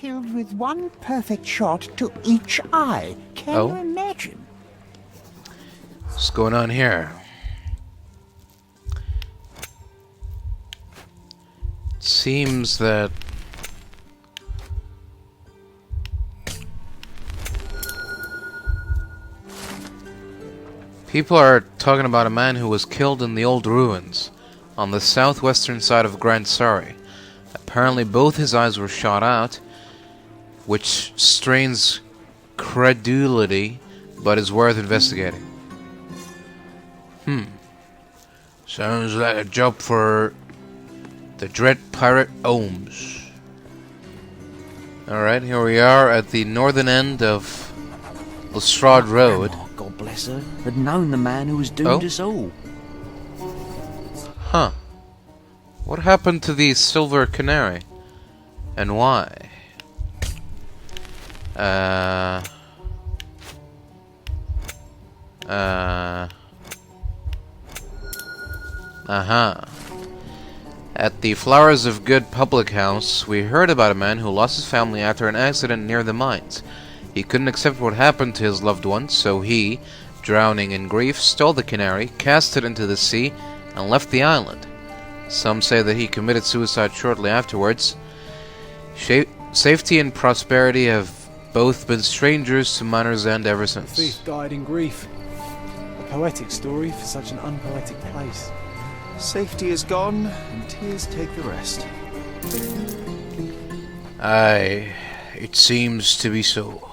killed with one perfect shot to each eye. Can you imagine? What's going on here? It seems that people are talking about a man who was killed in the old ruins on the southwestern side of Grand Sari. Apparently both his eyes were shot out, which strains credulity, but is worth investigating. Sounds like a job for the dread pirate Holmes. Alright, here we are at the northern end of Lestrade Road. Oh, God bless her. Had known the man who was doomed us all. Huh. What happened to the Silver Canary? And why? At the Flowers of Good public house, we heard about a man who lost his family after an accident near the mines. He couldn't accept what happened to his loved ones, so he, drowning in grief, stole the canary, cast it into the sea, and left the island. Some say that he committed suicide shortly afterwards. Safety and prosperity have both been strangers to Miner's End ever since. The thief died in grief. A poetic story for such an unpoetic place. Safety is gone, and tears take the rest. Aye, it seems to be so.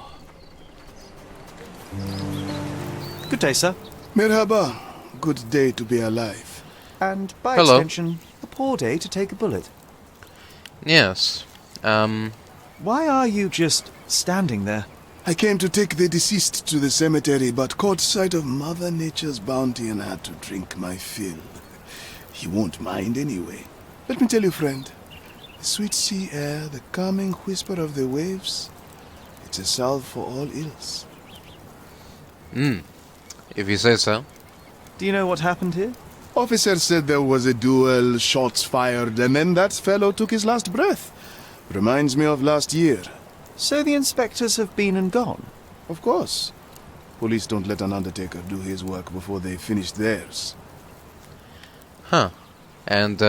Good day, sir. Merhaba. Good day to be alive. And by Hello. extension, a poor day to take a bullet. Yes. Why are you just standing there? I came to take the deceased to the cemetery, but caught sight of Mother Nature's bounty and had to drink my fill. He won't mind anyway. Let me tell you, friend, the sweet sea air, the calming whisper of the waves, it's a salve for all ills. If you say so. Do you know what happened here? Officer said there was a duel, shots fired, and then that fellow took his last breath. Reminds me of last year. So the inspectors have been and gone? Of course. Police don't let an undertaker do his work before they finish theirs. Huh. And,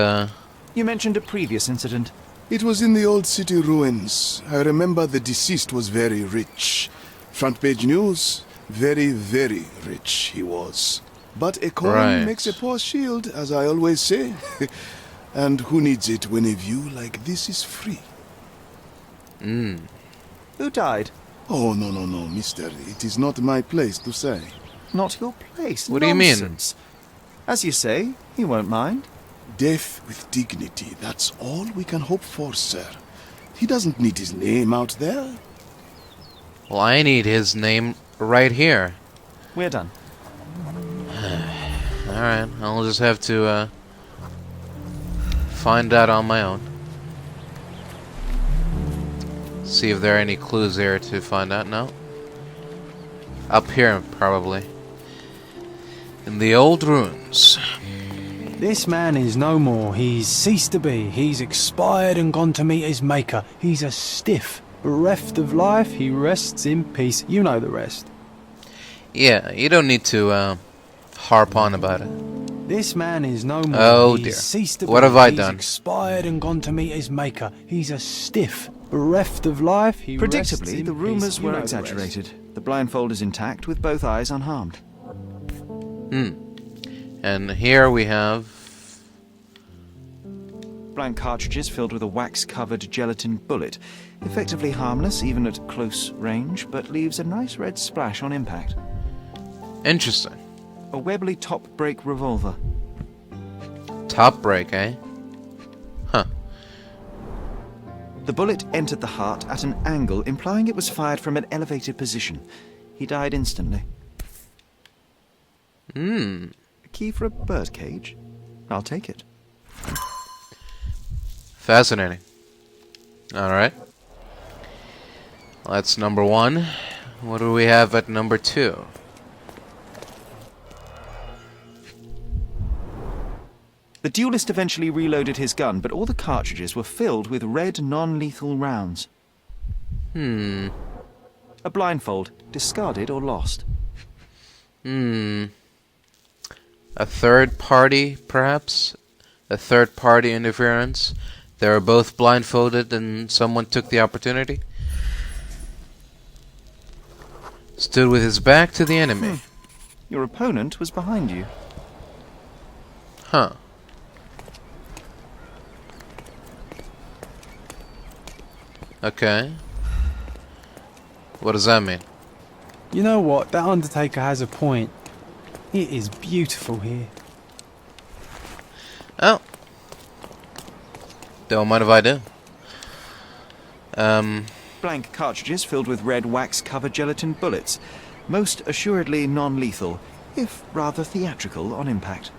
You mentioned a previous incident. It was in the old city ruins. I remember the deceased was very rich. Front page news, very, very rich he was. But a coin Right. makes a poor shield, as I always say. And who needs it when a view like this is free? Who died? Oh, no, mister. It is not my place to say. Not your place. What do you mean? Nonsense. As you say, he won't mind. Death with dignity, that's all we can hope for, sir. He doesn't need his name out there. well, I need his name right here. We're done. Alright, I'll just have to, find out on my own. See if there are any clues there to find out. No? Up here, probably. In the old ruins. This man is no more. He's ceased to be. He's expired and gone to meet his maker. He's a stiff. Bereft of life, he rests in peace. You know the rest. Yeah, you don't need to, harp on about it. This man is no more. Oh, He's dear. ceased to What be. have I He's done? expired and gone to meet his maker. He's a stiff. Bereft of life, he rests Predictably, in the peace. rumours You were know the rest. exaggerated. The blindfold is intact, with both eyes unharmed. And here we have... Blank cartridges filled with a wax-covered gelatin bullet. Effectively harmless, even at close range, but leaves a nice red splash on impact. Interesting. A Webley top-break revolver. Top break, eh? Huh. The bullet entered the heart at an angle, implying it was fired from an elevated position. He died instantly. A key for a birdcage? I'll take it. Fascinating. Alright. That's number one. What do we have at number two? The duelist eventually reloaded his gun, but all the cartridges were filled with red non-lethal rounds. A blindfold, discarded or lost. A third party, perhaps? A third party interference? They were both blindfolded and someone took the opportunity? Stood with his back to the enemy. Your opponent was behind you. Huh. Okay. What does that mean? You know what? That Undertaker has a point. It is beautiful here. Oh. Don't mind if I do. Blank cartridges filled with red wax-covered gelatin bullets. Most assuredly non-lethal, if rather theatrical on impact.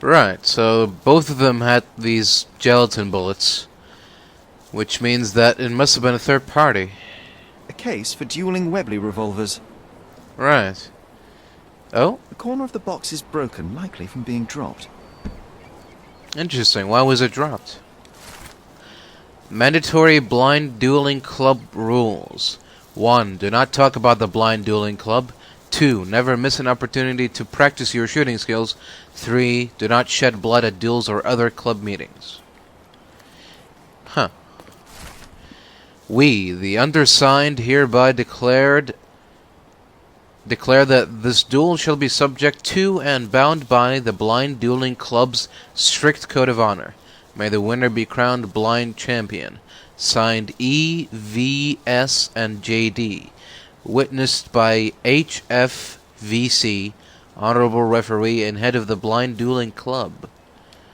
Right, so both of them had these gelatin bullets, which means that it must have been a third party. A case for dueling Webley revolvers. Right. Oh? The corner of the box is broken, likely from being dropped. Interesting. Why was it dropped? Mandatory blind dueling club rules. 1. Do not talk about the blind dueling club. 2. Never miss an opportunity to practice your shooting skills. 3. Do not shed blood at duels or other club meetings. Huh. We, the undersigned, hereby declare that this duel shall be subject to and bound by the Blind Dueling Club's strict code of honor. May the winner be crowned blind champion. Signed E, V, S, and JD. Witnessed by HFVC, honorable referee and head of the Blind Dueling Club.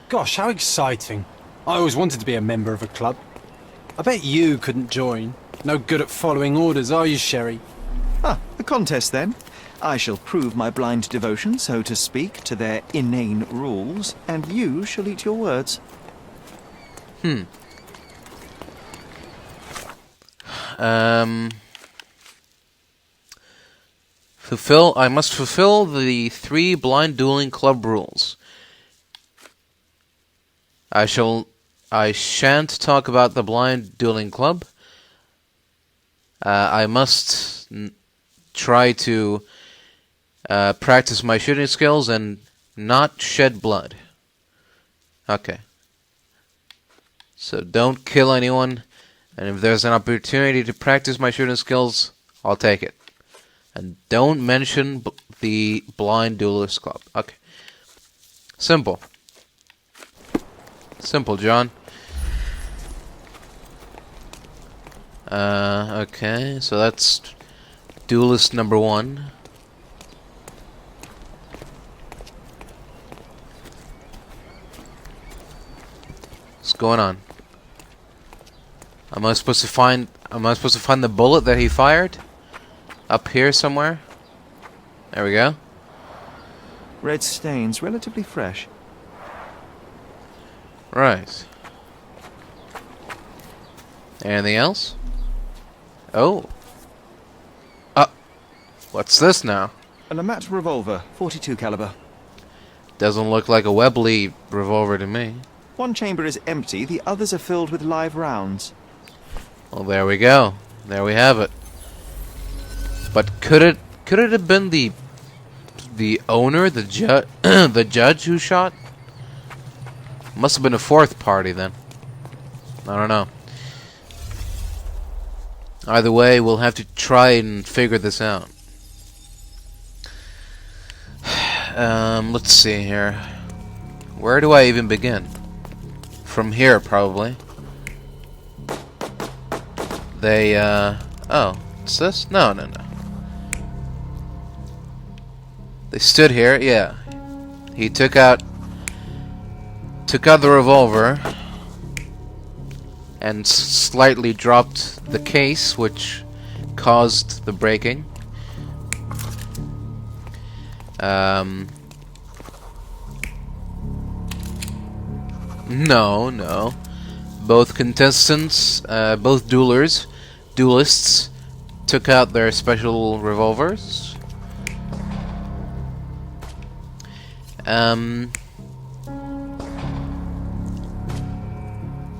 Gosh, how exciting. I always wanted to be a member of a club. I bet you couldn't join. No good at following orders, are you, Sherry? Ah, the contest then. I shall prove my blind devotion, so to speak, to their inane rules, and you shall eat your words. I must fulfill the 3 blind dueling club rules. I shan't talk about the blind dueling club. I must try to practice my shooting skills and not shed blood. Okay. So don't kill anyone, and if there's an opportunity to practice my shooting skills, I'll take it. And don't mention the Blind Duelist Club. Okay. Simple. Simple, John. Okay, so that's duelist number 1. What's going on? Am I supposed to find the bullet that he fired? Up here somewhere? There we go. Red stains, relatively fresh. Right. Anything else? Oh. What's this now? An Amat revolver, .42 caliber. Doesn't look like a Webley revolver to me. One chamber is empty, the others are filled with live rounds. Well, there we go. There we have it. But could it have been the owner, the judge who shot? Must have been a fourth party then. I don't know. Either way, we'll have to try and figure this out. Let's see here. Where do I even begin? From here, probably. Oh, what's this? No. They stood here, yeah. He took out the revolver and slightly dropped the case, which caused the breaking. No. Both contestants, both duelists, took out their special revolvers.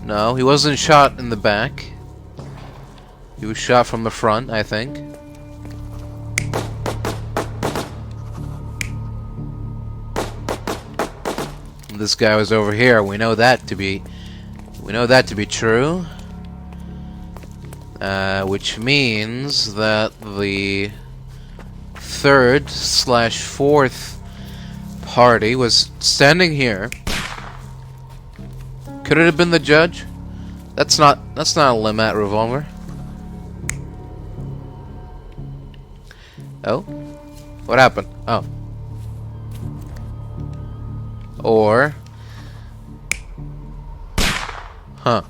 No, he wasn't shot in the back. He was shot from the front, I think. This guy was over here. We know that to be true. Which means that the third/fourth party was standing here. Could it have been the judge? That's not a Limmat revolver. Oh? What happened? Oh. Or... Huh.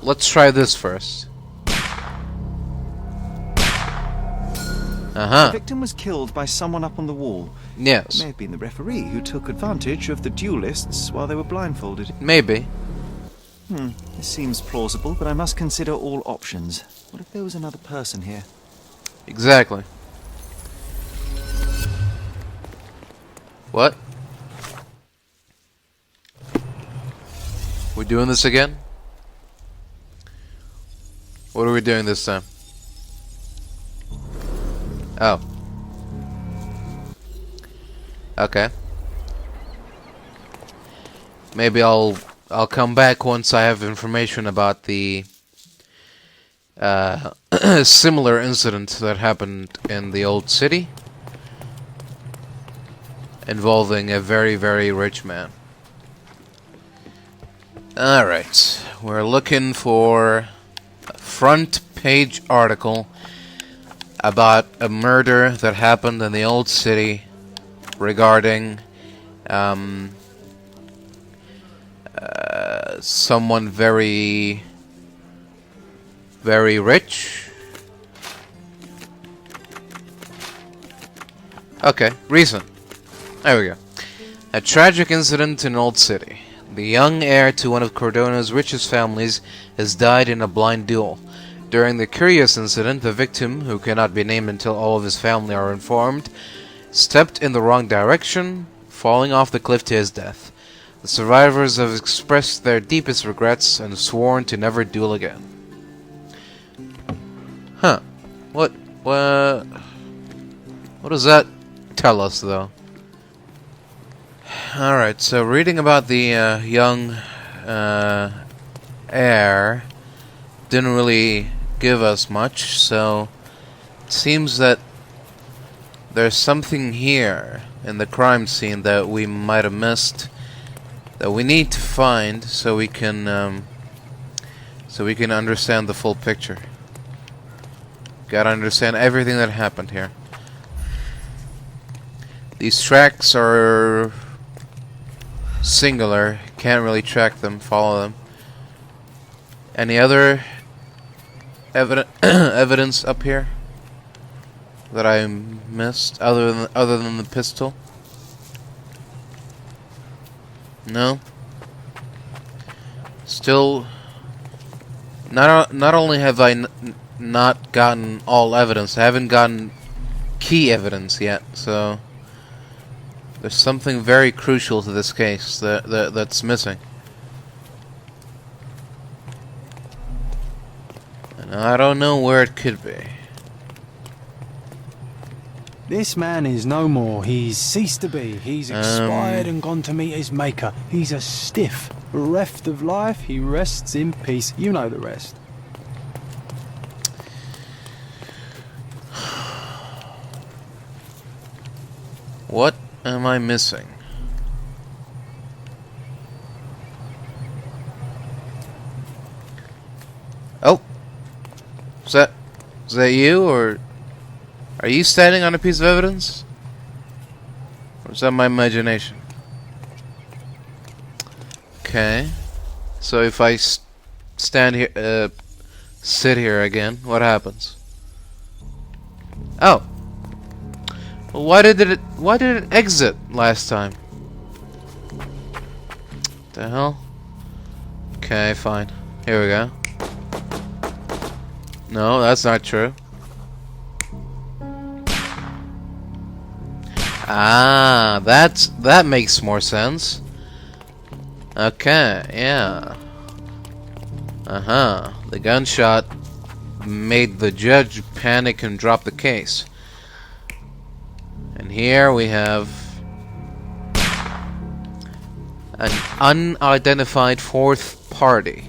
Let's try this first. The victim was killed by someone up on the wall. It Yes. may have been the referee who took advantage of the duelists while they were blindfolded. Maybe. This seems plausible, but I must consider all options. What if there was another person here? Exactly. What? We doing this again? What are we doing this time? Oh. Okay. Maybe I'll come back once I have information about the similar incident that happened in the old city involving a very, very rich man. Alright, we're looking for a front page article about a murder that happened in the old city regarding someone very, very rich. Okay, recent. There we go. A tragic incident in Old City. The young heir to one of Cordona's richest families has died in a blind duel. During the curious incident, the victim, who cannot be named until all of his family are informed, stepped in the wrong direction, falling off the cliff to his death. The survivors have expressed their deepest regrets and sworn to never duel again. Huh. What does that tell us, though? Alright, so reading about the young heir didn't really give us much, so it seems that there's something here in the crime scene that we might have missed, that we need to find so we can understand the full picture. Gotta understand everything that happened here. These tracks are singular, can't really track them, follow them. Any other evidence up here that I missed other than the pistol? No. Still, not only have I not gotten all evidence, I haven't gotten key evidence yet. So there's something very crucial to this case that's missing. And I don't know where it could be. This man is no more. He's ceased to be. He's expired and gone to meet his maker. He's a stiff, bereft of life. He rests in peace. You know the rest. What am I missing? Oh, is that you, or are you standing on a piece of evidence? Or is that my imagination? Okay, so if I stand here, sit here again, what happens? Oh. Well, why did it exit last time? The hell? Okay, fine. Here we go. No, that's not true. Ah, that makes more sense. Okay, yeah. The gunshot made the judge panic and drop the case. And here we have an unidentified fourth party.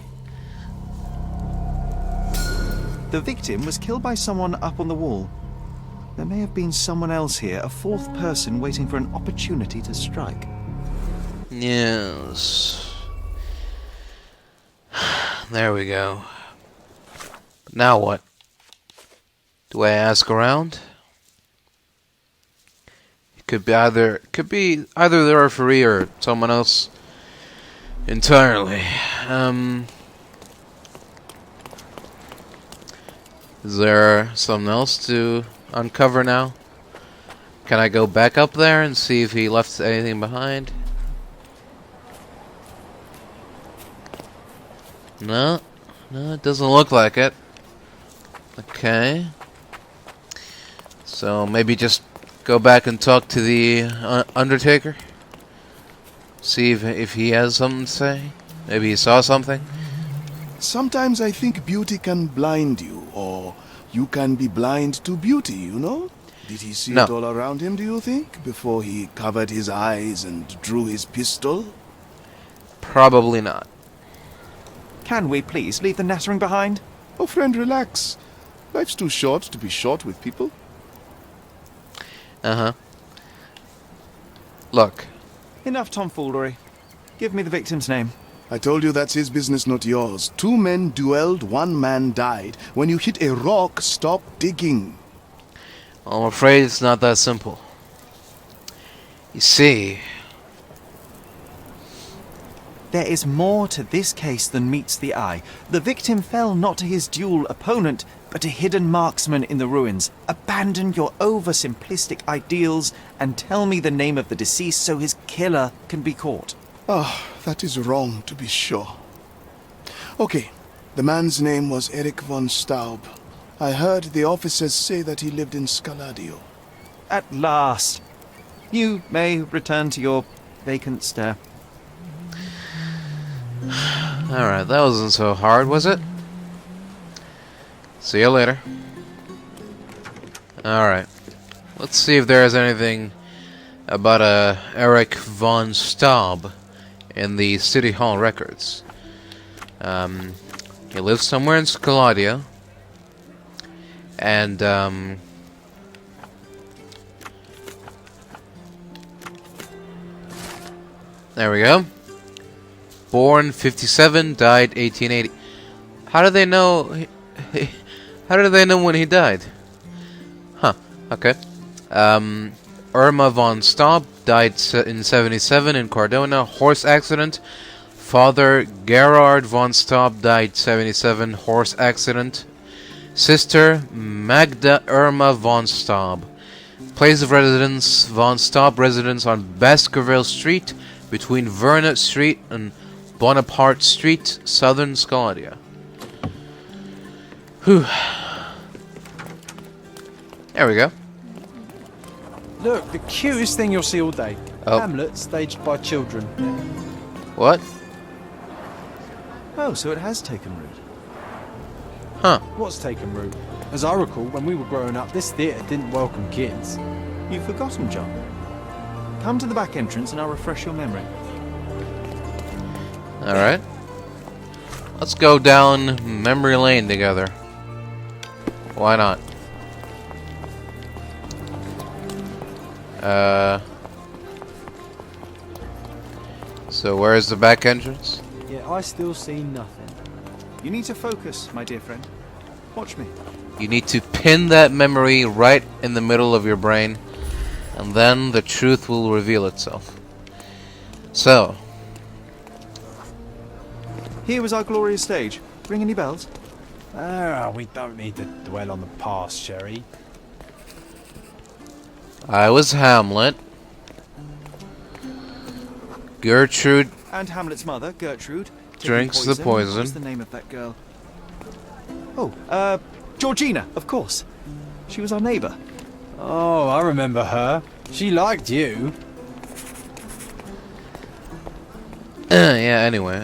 The victim was killed by someone up on the wall. There may have been someone else here, a fourth person waiting for an opportunity to strike. Yes. There we go. Now what? Do I ask around? It could be either the referee or someone else entirely. Is there something else to uncover now? Can I go back up there and see if he left anything behind? No, it doesn't look like it. Okay. So maybe just go back and talk to the Undertaker? See if he has something to say? Maybe he saw something? Sometimes I think beauty can blind you, or you can be blind to beauty, you know? Did he see No. it all around him, do you think, before he covered his eyes and drew his pistol? Probably not. Can we please leave the nattering behind? Oh, friend, relax. Life's too short to be short with people. Look, Enough tomfoolery. Give me the victim's name. I told you that's his business, not yours. 2 men duelled, 1 man died. When you hit a rock, stop digging. I'm afraid it's not that simple. You see, There is more to this case than meets the eye. The victim fell not to his dual opponent, but a hidden marksman in the ruins. Abandon your oversimplistic ideals and tell me the name of the deceased so his killer can be caught. Ah, that is wrong, to be sure. Okay, the man's name was Eric von Staub. I heard the officers say that he lived in Scaladio. At last. You may return to your vacant stare. alright, that wasn't so hard, was it? See you later. Alright. Let's see if there is anything about Eric von Staub in the City Hall records. He lives somewhere in Scaladia. And, there we go. Born 57, died 1880. How do they know? How do they know when he died? Huh. Okay. Irma von Staub died in 77 in Cardona. Horse accident. Father Gerard von Staub died 77. Horse accident. Sister Magda Irma von Staub. Place of residence: von Staub residence on Baskerville Street between Verna Street and Bonaparte Street, Southern Scaladia. Whew. There we go. Look, the cutest thing you'll see all day. Oh. Hamlet staged by children. What? Oh, so it has taken root. Huh. What's taken root? As I recall, when we were growing up, this theatre didn't welcome kids. You've forgotten, John. Come to the back entrance and I'll refresh your memory. Alright. Let's go down memory lane together. Why not? So where's the back entrance? Yeah, I still see nothing. You need to focus, my dear friend. Watch me. You need to pin that memory right in the middle of your brain, and then the truth will reveal itself. So, Here was our glorious stage. Ring any bells? We don't need to dwell on the past, Sherry. I was Hamlet. Gertrude And Hamlet's mother, Gertrude. taking Drinks the poison. What was the name of that girl? Oh, Georgina, of course. She was our neighbour. Oh, I remember her. She liked you. Yeah, anyway,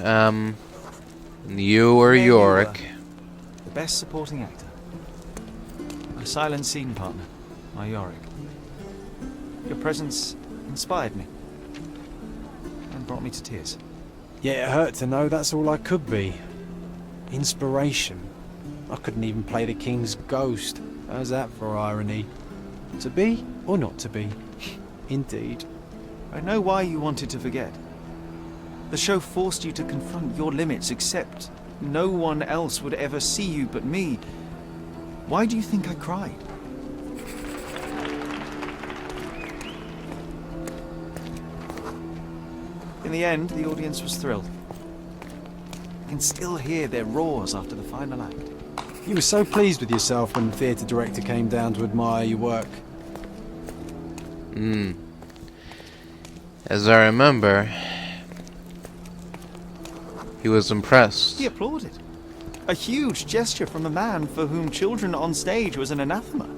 you or There you Yorick. The best supporting actor. My silent scene partner, my Yorick. Your presence inspired me. And brought me to tears. Yeah, it hurt to know that's all I could be. Inspiration. I couldn't even play the king's ghost. How's that for irony? To be or not to be? Indeed. I know why you wanted to forget. The show forced you to confront your limits, except no one else would ever see you but me. Why do you think I cried? In the end, the audience was thrilled. I can still hear their roars after the final act. You were so pleased with yourself when the theatre director came down to admire your work. As I remember, he was impressed. He applauded. A huge gesture from a man for whom children on stage was an anathema.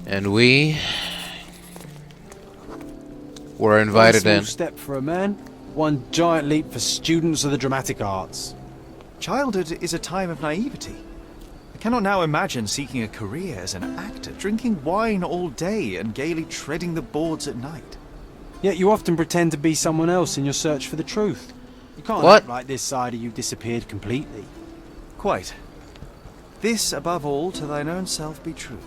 And we were invited One in. small step for a man, one giant leap for students of the dramatic arts. Childhood is a time of naivety. I cannot now imagine seeking a career as an actor, drinking wine all day and gaily treading the boards at night. Yet you often pretend to be someone else in your search for the truth. You can't What? act like this side of you disappeared completely. Quite. This, above all, to thine own self be true.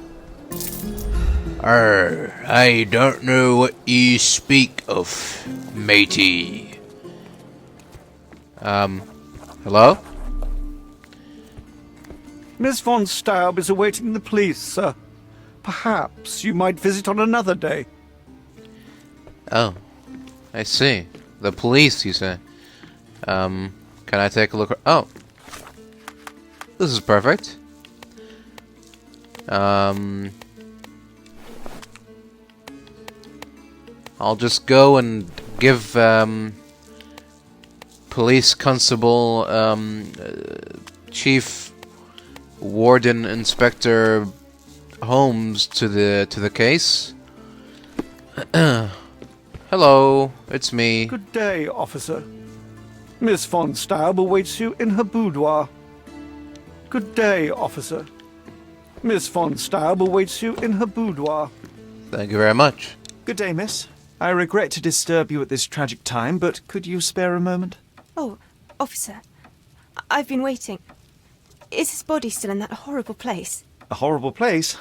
I don't know what ye speak of, matey. Hello? Miss von Staub is awaiting the police, sir. Perhaps you might visit on another day. Oh, I see. The police, you say? Can I take a look? Oh, this is perfect. I'll just go and give police constable, chief warden inspector Holmes to the case. Hello, it's me. Good day, officer. Miss von Staub awaits you in her boudoir. Good day, officer. Miss von Staub awaits you in her boudoir. Thank you very much. Good day, miss. I regret to disturb you at this tragic time, but could you spare a moment? Oh, officer. I've been waiting. Is his body still in that horrible place? A horrible place?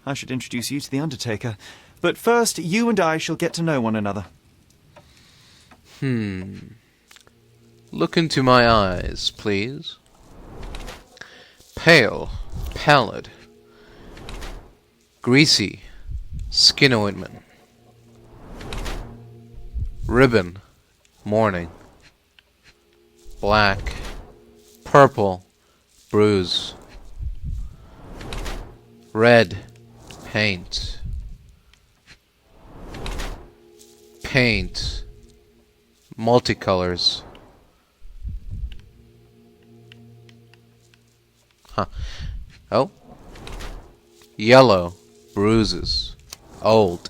I should introduce you to the Undertaker. But first, you and I shall get to know one another. Look into my eyes, please. Pale, pallid, greasy, skin ointment, ribbon, morning, black, purple, bruise, red, paint, multicolors. Huh. Oh. Yellow, bruises, old.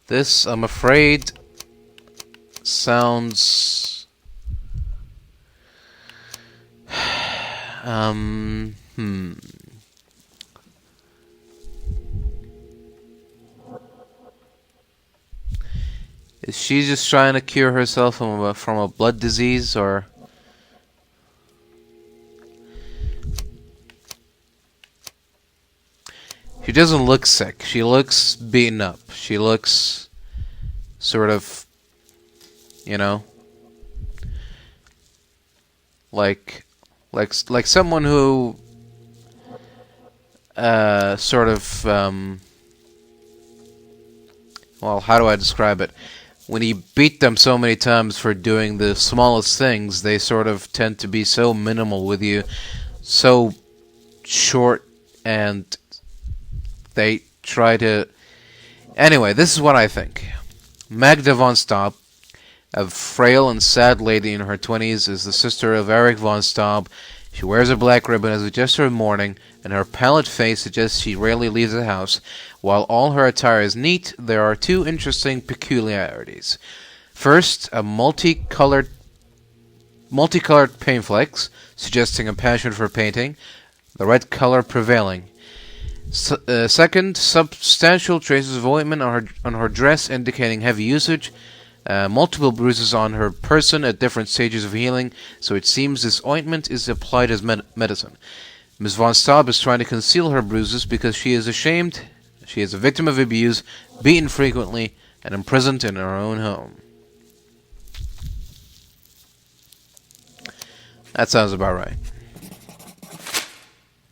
This, I'm afraid, sounds, Is she just trying to cure herself from a blood disease, or? She doesn't look sick. She looks beaten up. She looks sort of, you know, like someone who sort of well, how do I describe it? when you beat them so many times for doing the smallest things, they sort of tend to be so minimal with you, so short, and they try to... Anyway, this is what I think. Magda von Staub, a frail and sad lady in her 20s, is the sister of Eric von Staub. She wears a black ribbon as a gesture of mourning, and her pallid face suggests she rarely leaves the house. While all her attire is neat, there are two interesting peculiarities. First, a multicolored paint flakes, suggesting a passion for painting, the red color prevailing. Second, substantial traces of ointment on her dress, indicating heavy usage. Multiple bruises on her person at different stages of healing, so it seems this ointment is applied as medicine. Miss von Staub is trying to conceal her bruises because she is ashamed. She is a victim of abuse, beaten frequently, and imprisoned in her own home. That sounds about right.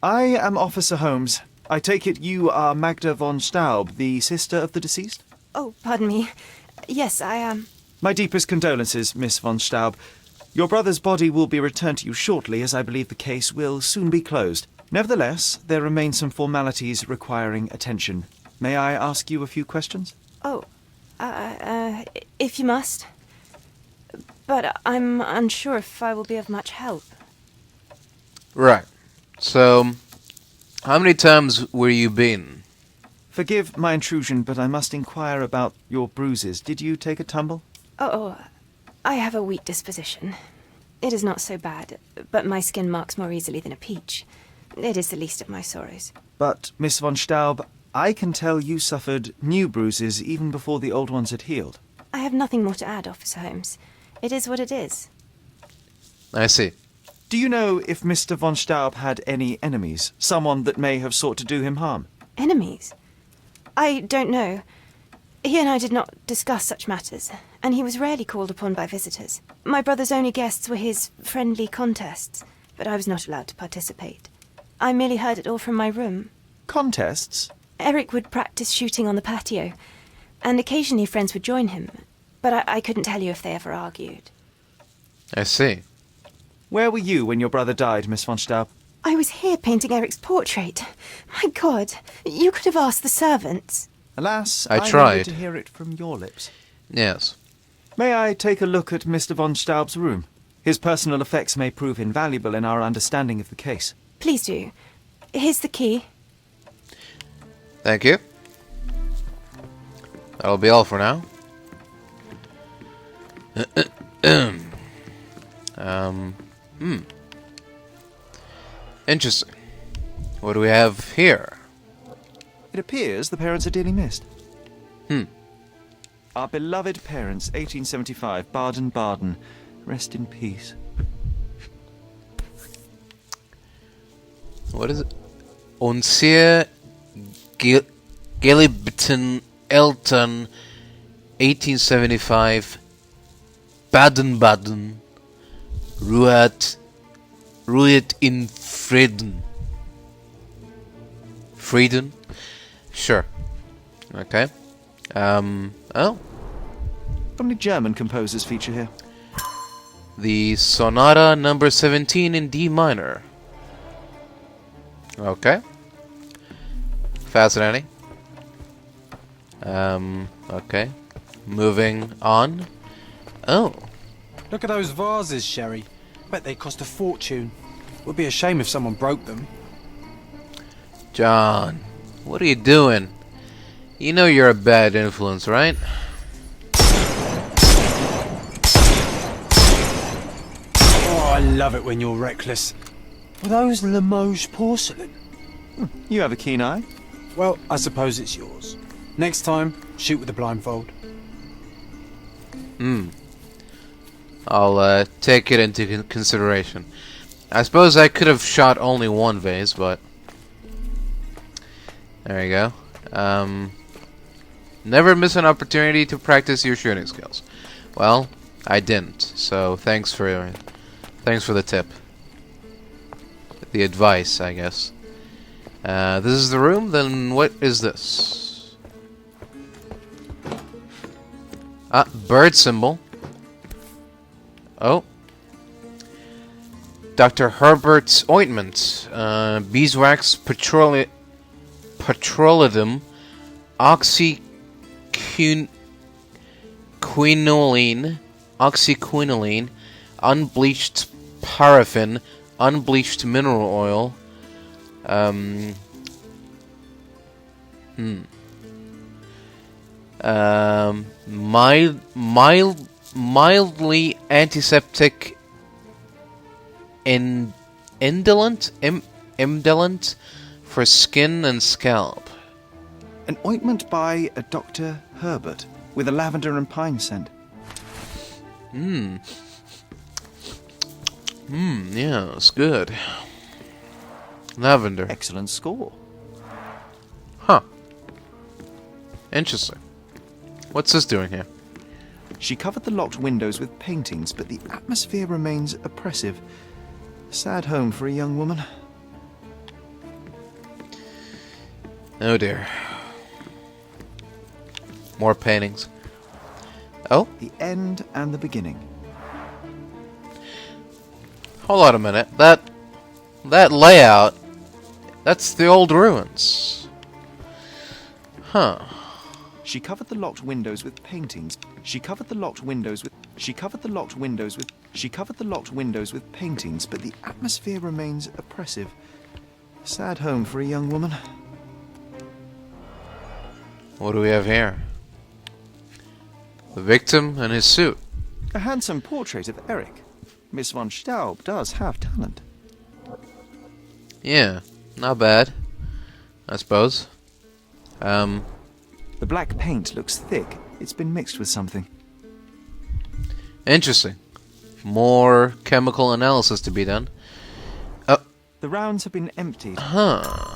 I am Officer Holmes. I take it you are Magda von Staub, the sister of the deceased? Oh, pardon me. Yes, I am. My deepest condolences, Miss von Staub. Your brother's body will be returned to you shortly, as I believe the case will soon be closed. Nevertheless, there remain some formalities requiring attention. May I ask you a few questions? Oh, if you must. But I'm unsure if I will be of much help. Right. So, how many times were you beaten? Forgive my intrusion, but I must inquire about your bruises. Did you take a tumble? Oh, I have a weak disposition. It is not so bad, but my skin marks more easily than a peach. It is the least of my sorrows. But, Miss von Staub, I can tell you suffered new bruises even before the old ones had healed. I have nothing more to add, Officer Holmes. It is what it is. I see. Do you know if Mr. von Staub had any enemies? Someone that may have sought to do him harm? Enemies? I don't know. He and I did not discuss such matters, and he was rarely called upon by visitors. My brother's only guests were his friendly contests, but I was not allowed to participate. I merely heard it all from my room. Contests? Eric would practice shooting on the patio, and occasionally friends would join him, but I couldn't tell you if they ever argued. I see. Where were you when your brother died, Miss von Staub? I was here painting Eric's portrait. My God, you could have asked the servants. Alas, I I tried. needed to hear it from your lips. Yes. May I take a look at Mr. von Staub's room? His personal effects may prove invaluable in our understanding of the case. Please do. Here's the key. Thank you. That'll be all for now. Interesting. What do we have here? It appears the parents are dearly missed. Our beloved parents, 1875, Baden-Baden. Rest in peace. What is it? Unser geliebten Eltern, 1875, Baden-Baden, ruhet in Frieden. Frieden? Sure. Okay. Oh. How many German composers feature here? The Sonata number 17 in D minor. Okay. Fascinating. Okay. Moving on. Oh. Look at those vases, Sherry. Bet they cost a fortune. Would be a shame if someone broke them. John, what are you doing? You know you're a bad influence, right? Oh, I love it when you're reckless. Were those Limoges porcelain? You have a keen eye. Well, I suppose it's yours. Next time, shoot with a blindfold. I'll take it into consideration. I suppose I could have shot only one vase, but there you go. Never miss an opportunity to practice your shooting skills. Well, I didn't, so thanks for the tip. The advice, I guess. This is the room, then what is this? Bird symbol. Oh. Dr. Herbert's ointment. Beeswax, petrolatum, oxyquinoline, unbleached paraffin, unbleached mineral oil, mildly antiseptic indolent for skin and scalp. An ointment by a Dr. Herbert with a lavender and pine scent. Yeah, it's good. Lavender. Excellent score. Huh. Interesting. What's this doing here? She covered the locked windows with paintings, but the atmosphere remains oppressive. A sad home for a young woman. Oh dear. More paintings. Oh? The end and the beginning. Hold on a minute. That layout, that's the old ruins. Huh. She covered the locked windows with paintings. She covered the locked windows with paintings, but the atmosphere remains oppressive. A sad home for a young woman. What do we have here? The victim and his suit. A handsome portrait of Eric. Miss von Staub does have talent. Yeah, not bad, I suppose. The black paint looks thick. It's been mixed with something. Interesting. More chemical analysis to be done. Oh. The rounds have been emptied. Huh.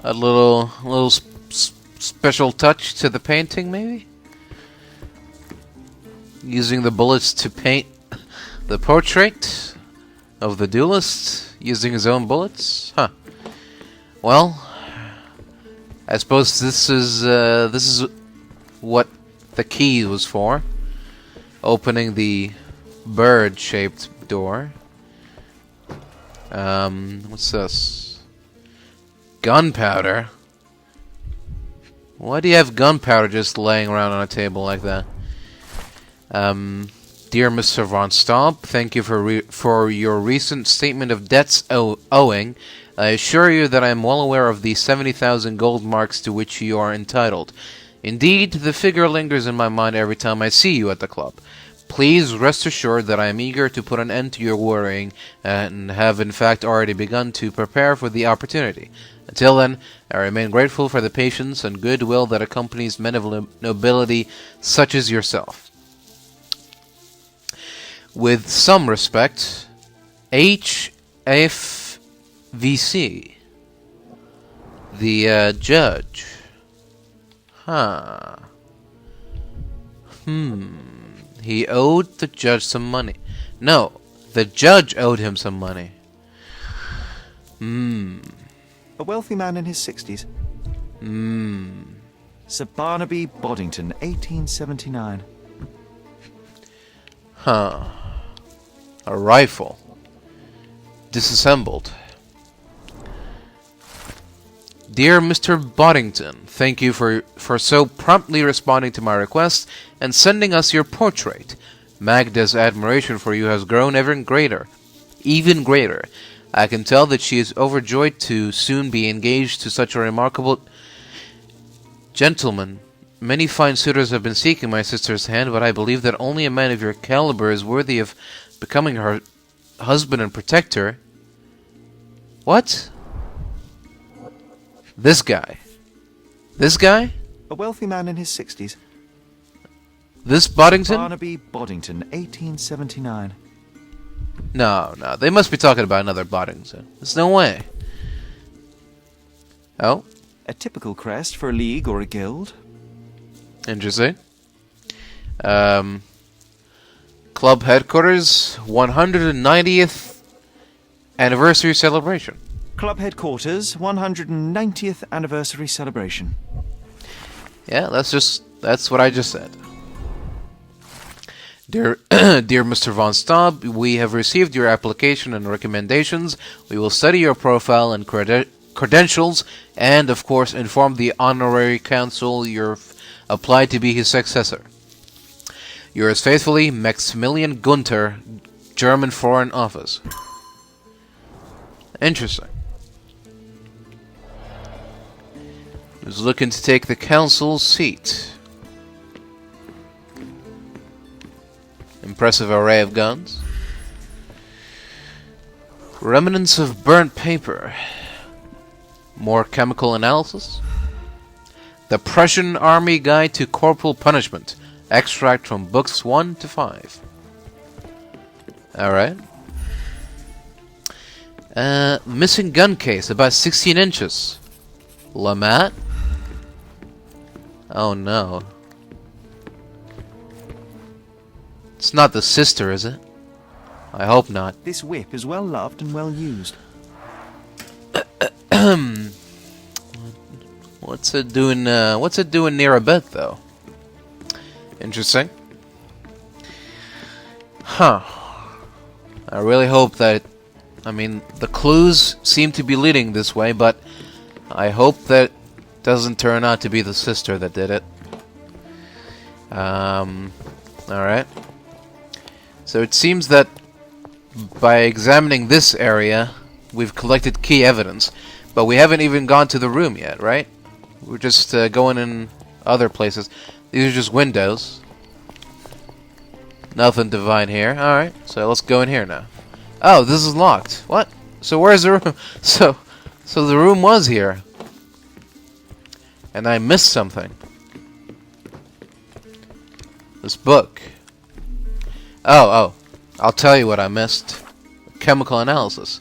A little special touch to the painting, maybe? Using the bullets to paint the portrait of the duelist, using his own bullets? Huh. Well, I suppose this is what the key was for. Opening the bird-shaped door. What's this? Gunpowder? Why do you have gunpowder just laying around on a table like that? Dear Mr. von Staub, thank you for your recent statement of debts owing. I assure you that I am well aware of the 70,000 gold marks to which you are entitled. Indeed, the figure lingers in my mind every time I see you at the club. Please rest assured that I am eager to put an end to your worrying, and have in fact already begun to prepare for the opportunity. Until then, I remain grateful for the patience and goodwill that accompanies men of nobility such as yourself. With some respect, HFVC, the judge. Huh. He owed the judge some money. No, the judge owed him some money. A wealthy man in his 60s. Sir Barnaby Boddington, 1879. Huh. A rifle. Disassembled. Dear Mr. Boddington, thank you for so promptly responding to my request and sending us your portrait. Magda's admiration for you has grown even greater. I can tell that she is overjoyed to soon be engaged to such a remarkable gentleman. Many fine suitors have been seeking my sister's hand, but I believe that only a man of your caliber is worthy of becoming her husband and protector. What? This guy? This guy? A wealthy man in his 60s. This Boddington? Barnaby Boddington, 1879. No, they must be talking about another Boddington. There's no way. Oh? A typical crest for a league or a guild. Interesting. Club headquarters, 190th anniversary celebration. Club headquarters, 190th anniversary celebration. Yeah, let's just That's what I just said. Dear, dear Mr. Von Staub, we have received your application and recommendations. We will study your profile and credentials, and of course inform the honorary council you've applied to be his successor. Yours faithfully, Maximilian Gunther, German Foreign Office. Interesting. Who's looking to take the council's seat? Impressive array of guns. Remnants of burnt paper. More chemical analysis. The Prussian Army Guide to Corporal Punishment. Extract from books 1 to 5. Alright. Missing gun case, about 16 inches. Lamat? Oh no. It's not the sister, is it? I hope not. This whip is well loved and well used. What's it doing near a bed, though? Interesting. Huh. I really hope that... I mean, the clues seem to be leading this way, but I hope that doesn't turn out to be the sister that did it. Alright. So it seems that by examining this area, we've collected key evidence, but we haven't even gone to the room yet, right? We're just going in other places. These are just windows. Nothing divine here. Alright, so let's go in here now. Oh, this is locked. What? So where's the room? So the room was here. And I missed something. This book. Oh. I'll tell you what I missed. Chemical analysis.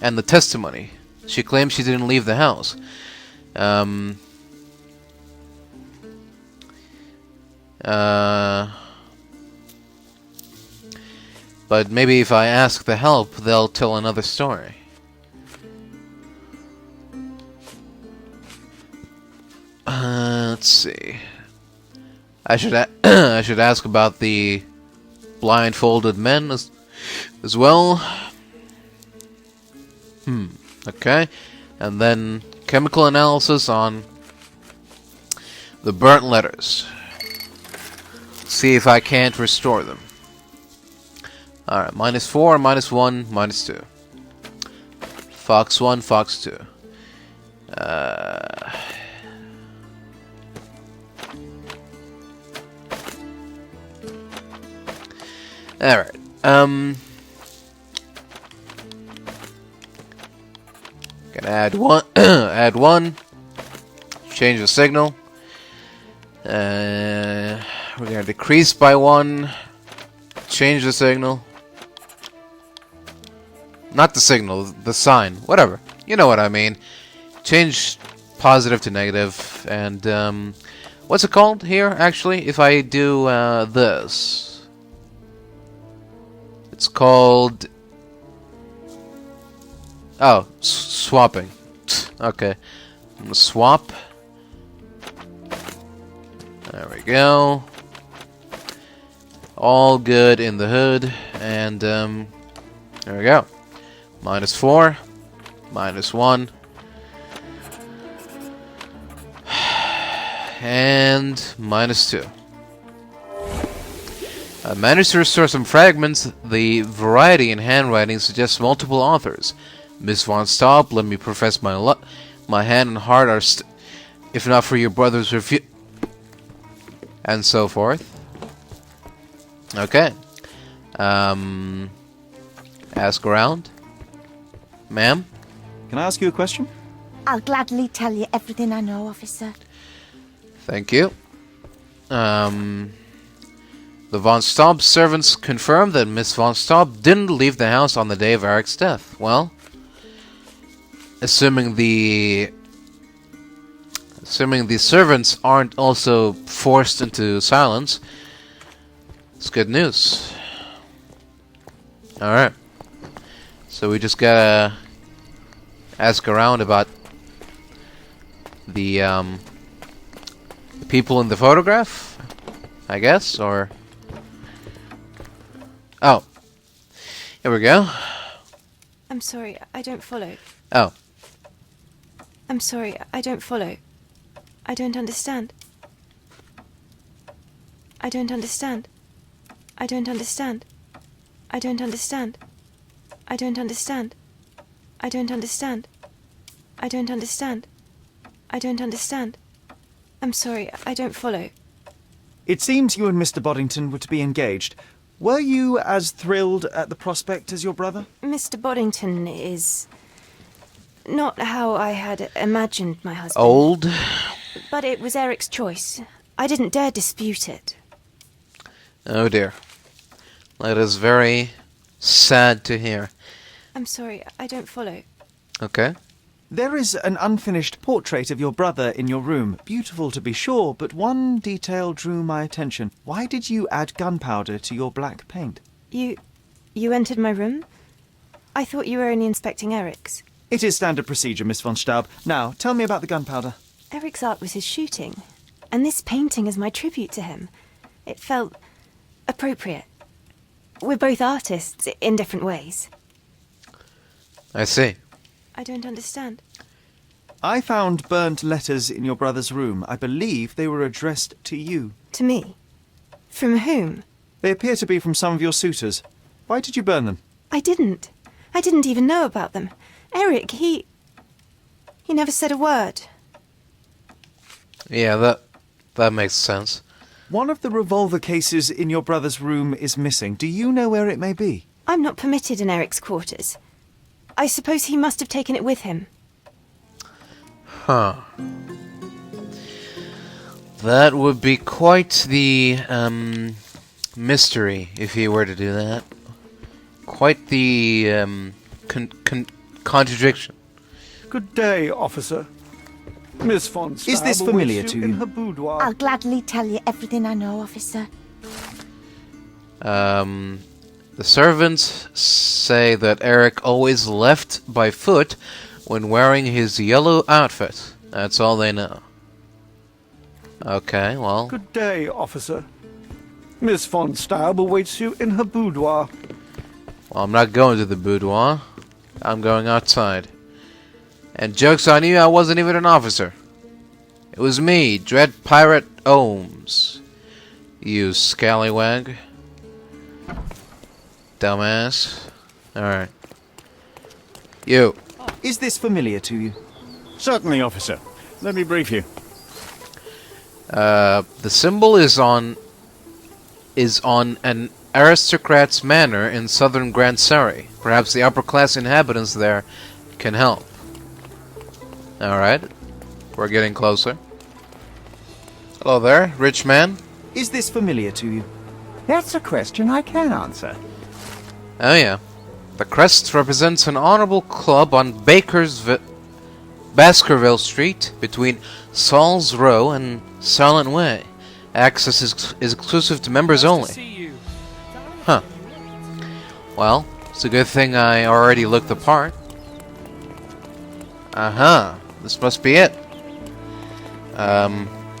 And the testimony. She claims she didn't leave the house. But maybe if I ask the help, they'll tell another story. Let's see. I should I should ask about the blindfolded men as well. Okay. And then chemical analysis on the burnt letters. See if I can't restore them. Alright, -4, -1, -2. Fox 1, Fox 2. Alright, gonna add one, add 1, change the signal, we're gonna decrease by 1, change the signal, not the signal, the sign, whatever, you know what I mean, change positive to negative, and, what's it called here, actually, if I do, this? It's called... Oh, swapping. Okay. I'm gonna swap. There we go. All good in the hood. And, there we go. -4. -1. And -2. I managed to restore some fragments. The variety in handwriting suggests multiple authors. Miss Von Staub, let me profess my hand and heart are if not for your brother's review, and so forth. Okay. Ask around. Ma'am? Can I ask you a question? I'll gladly tell you everything I know, officer. Thank you. The Von Staub servants confirmed that Miss Von Staub didn't leave the house on the day of Eric's death. Well, assuming the servants aren't also forced into silence, it's good news. Alright. So we just gotta ask around about the people in the photograph, I guess, or... Oh. Here we go. I'm sorry, I don't follow. Oh. I'm sorry, I don't follow. I don't understand. I don't understand. I don't understand. I don't understand. I don't understand. I don't understand. I don't understand. I don't understand. I'm sorry, I don't follow. It seems you and Mr. Boddington were to be engaged. Were you as thrilled at the prospect as your brother? Mr. Boddington is not how I had imagined my husband. Old? But it was Eric's choice. I didn't dare dispute it. Oh dear. That is very sad to hear. I'm sorry, I don't follow. Okay. There is an unfinished portrait of your brother in your room. Beautiful to be sure, but one detail drew my attention. Why did you add gunpowder to your black paint? You entered my room? I thought you were only inspecting Eric's. It is standard procedure, Miss von Staub. Now, tell me about the gunpowder. Eric's art was his shooting, and this painting is my tribute to him. It felt appropriate. We're both artists in different ways. I see. I don't understand. I found burnt letters in your brother's room. I believe they were addressed to you. To me? From whom? They appear to be from some of your suitors. Why did you burn them? I didn't. I didn't even know about them. Eric, he never said a word. Yeah, that makes sense. One of the revolver cases in your brother's room is missing. Do you know where it may be? I'm not permitted in Eric's quarters. I suppose he must have taken it with him. Huh. That would be quite the mystery if he were to do that. Quite the contradiction. Good day, officer. Miss von Staub Is this familiar awaits to in you? her boudoir. I'll gladly tell you everything I know, officer. The servants say that Eric always left by foot when wearing his yellow outfit. That's all they know. Okay, well... Good day, officer. Miss von Staub awaits you in her boudoir. Well, I'm not going to the boudoir. I'm going outside. And joke's on you, I wasn't even an officer. It was me, Dread Pirate Holmes. You scallywag. Dumbass. Alright. You. Is this familiar to you? Certainly, officer. Let me brief you. The symbol is on an aristocrat's manor in southern Grand Surrey. Perhaps the upper-class inhabitants there can help. Alright. We're getting closer. Hello there, rich man. Is this familiar to you? That's a question I can answer. Oh yeah. The crest represents an honorable club on Baskerville Street between Saul's Row and Silent Way. Access is exclusive to members only. Huh. Well, it's a good thing I already looked the part. Uh-huh. This must be it.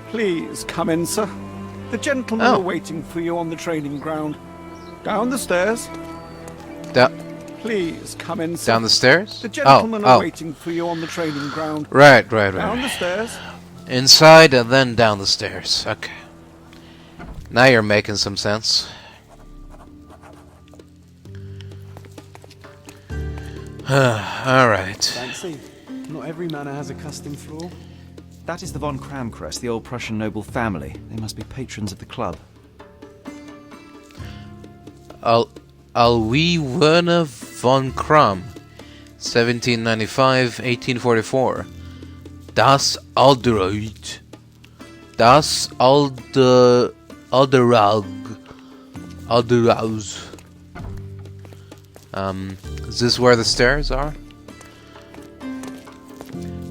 Please come in, sir. The gentlemen Oh. are waiting for you on the training ground. Down the stairs. Please come in, sir. Down the stairs? The gentlemen Oh, are oh. waiting for you on the training ground. Right. Down the stairs. Inside and then down the stairs. Okay. Now you're making some sense. Alright. Fancy. Not every manor has a custom floor. That is the von Kramkrest, the old Prussian noble family. They must be patrons of the club. Louis Werner von Kram, 1795-1844. Das Alderreut. Das Alderaus. Is this where the stairs are?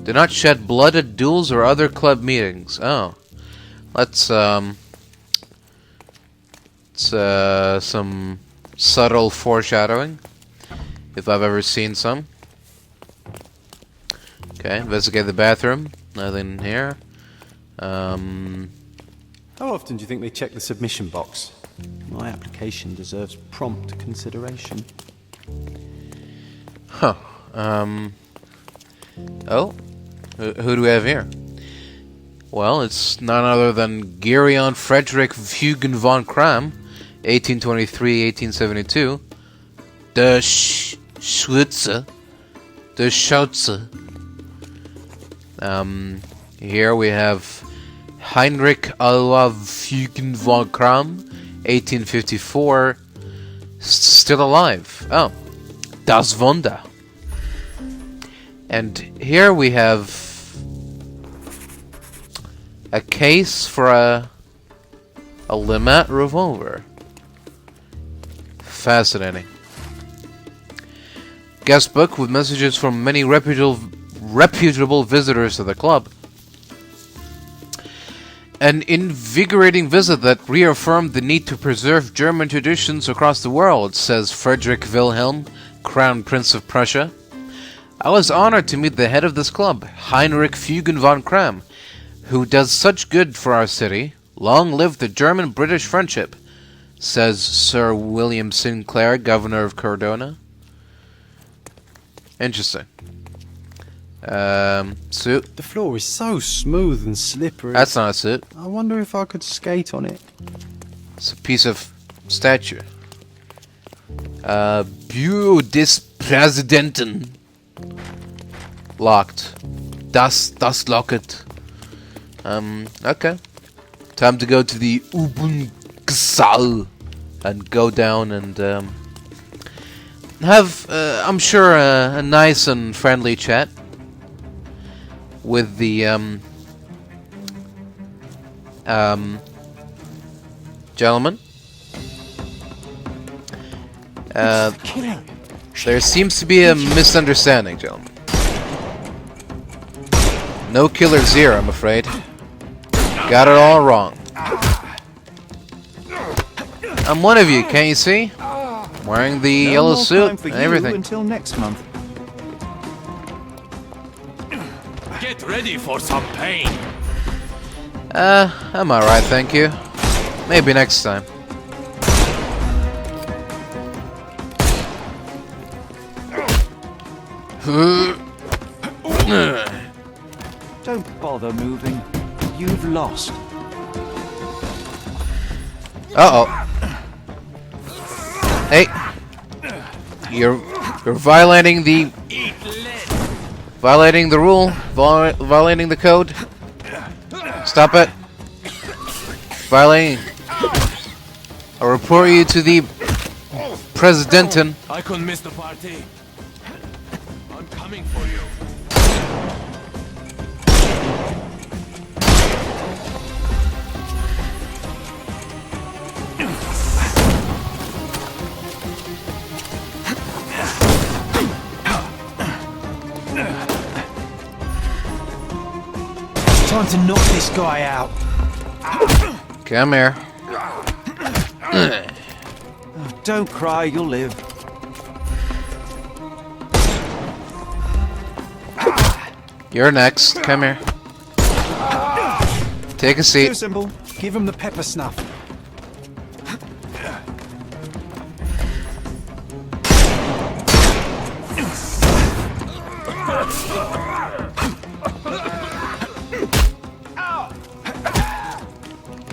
Do not shed blood at duels or other club meetings. Oh. Let's, some subtle foreshadowing, if I've ever seen some. Okay, investigate the bathroom. Nothing here. How often do you think they check the submission box? My application deserves prompt consideration. Huh. Oh? Who do we have here? Well, it's none other than Gereon Frederick Fugen von Kram, 1823-1872. The Schwitzer. The Schautze. Here we have Heinrich Alva Fugen von Kram, 1854. Still alive. Oh. Das Wunder. And here we have a case for a Limmat revolver. Fascinating. Guest book with messages from many reputable visitors to the club. An invigorating visit that reaffirmed the need to preserve German traditions across the world, says Frederick Wilhelm, Crown Prince of Prussia. I was honored to meet the head of this club, Heinrich Fugen von Kram, who does such good for our city. Long live the German-British friendship, says Sir William Sinclair, Governor of Cardona. Interesting. Suit. The floor is so smooth and slippery. That's not a suit. I wonder if I could skate on it. It's a piece of statue. Bureau des Präsidenten. Locked. Das locket. Okay. Time to go to the Übungssaal and go down and have, I'm sure, a nice and friendly chat with the gentleman. Killer. There seems to be a misunderstanding, gentlemen. No killers here, I'm afraid. Got it all wrong. I'm one of you, can't you see? I'm wearing the yellow more suit time for and you everything. until next month. Get ready for some pain. I'm alright, thank you. Maybe next time. Don't bother moving. You've lost. Uh-oh. Hey. You're violating the rule, violating the code. Stop it. Violating. I'll report you to the Presidenten. I couldn't miss the party. I'm coming for you. Time to knock this guy out. Come here. Don't cry, you'll live. You're next. Come here. Take a Too seat. simple. Give him the pepper snuff.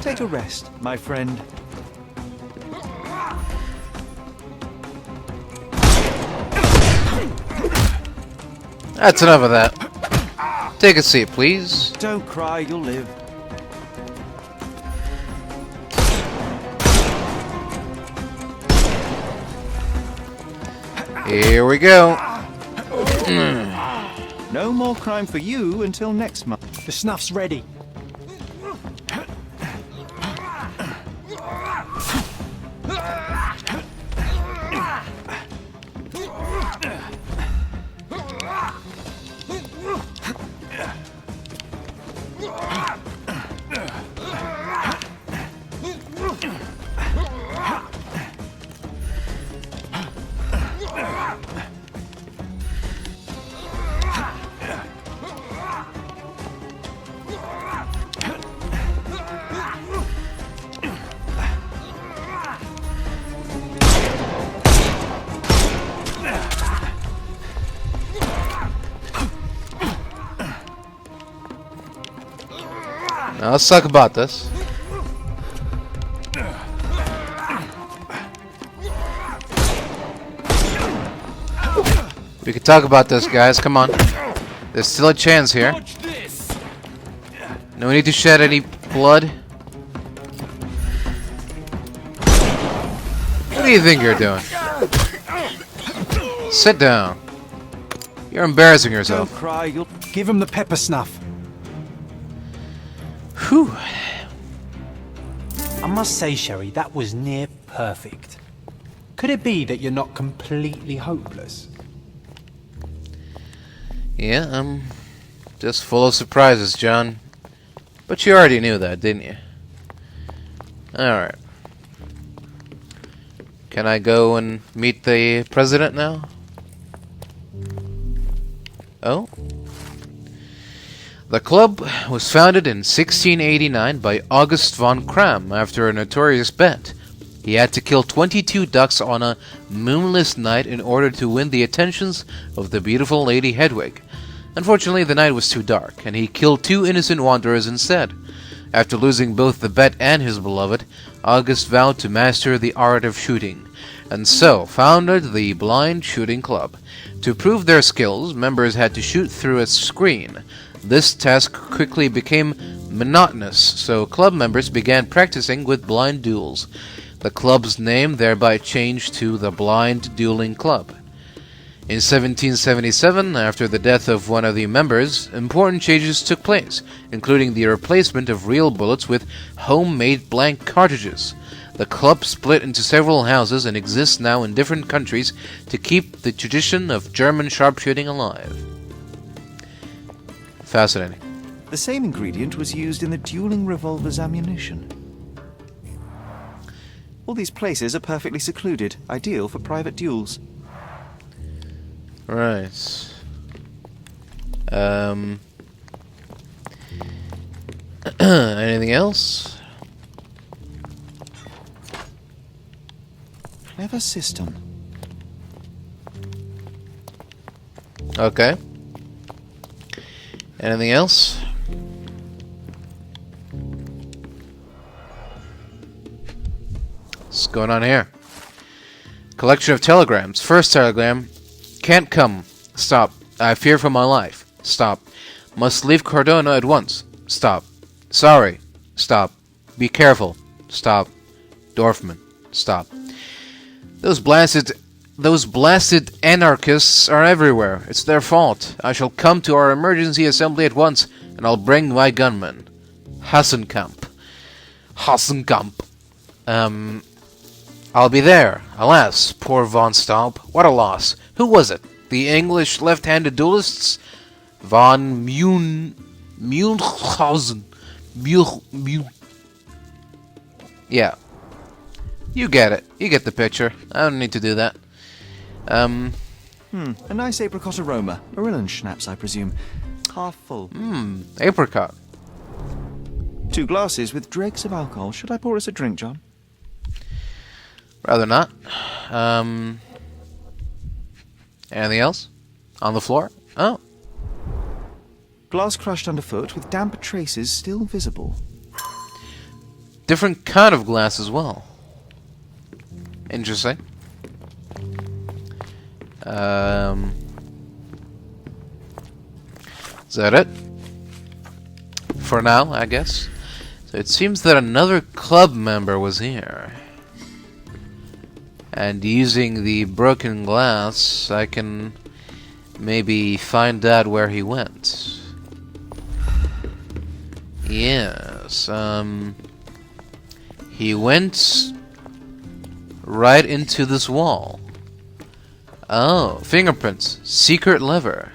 Take a rest, my friend. That's enough of that. Take a seat, please. Don't cry, you'll live. Here we go. No more crime for you until next month. The snuff's ready. Now, let's talk about this. We can talk about this, guys. Come on. There's still a chance here. Watch this. No need to shed any blood. What do you think you're doing? Sit down. You're embarrassing Don't yourself. cry, you'll... Give him the pepper snuff. Whew. I must say, Sherry, that was near perfect. Could it be that you're not completely hopeless? Yeah, I'm just full of surprises, John. But you already knew that, didn't you? Alright. Can I go and meet the president now? Oh? The club was founded in 1689 by August von Kram after a notorious bet. He had to kill 22 ducks on a moonless night in order to win the attentions of the beautiful Lady Hedwig. Unfortunately, the night was too dark, and he killed 2 innocent wanderers instead. After losing both the bet and his beloved, August vowed to master the art of shooting, and so founded the Blind Shooting Club. To prove their skills, members had to shoot through a screen. This task quickly became monotonous, so club members began practicing with blind duels. The club's name thereby changed to the Blind Dueling Club. In 1777, after the death of one of the members, important changes took place, including the replacement of real bullets with homemade blank cartridges. The club split into several houses and exists now in different countries to keep the tradition of German sharpshooting alive. Fascinating. The same ingredient was used in the dueling revolver's ammunition. All these places are perfectly secluded, ideal for private duels. Right. Anything else? Clever system. Okay. Anything else? What's going on here? Collection of telegrams. First telegram. Can't come. Stop. I fear for my life. Stop. Must leave Cardona at once. Stop. Sorry. Stop. Be careful. Stop. Dorfman. Stop. Those blasted anarchists are everywhere. It's their fault. I shall come to our emergency assembly at once, and I'll bring my gunmen. Hassenkamp. I'll be there. Alas, poor von Staub. What a loss. Who was it? The English left-handed duelists? Von Mühlhausen. Yeah. You get it. You get the picture. I don't need to do that. A nice apricot aroma. Marillen schnapps, I presume. Half full. Apricot. 2 glasses with dregs of alcohol. Should I pour us a drink, John? Rather not. Anything else? On the floor? Oh. Glass crushed underfoot with damp traces still visible. Different kind of glass as well. Interesting. Is that it? For now, I guess. So it seems that another club member was here. And using the broken glass, I can maybe find out where he went. Yes, he went right into this wall. Oh, fingerprints. Secret lever.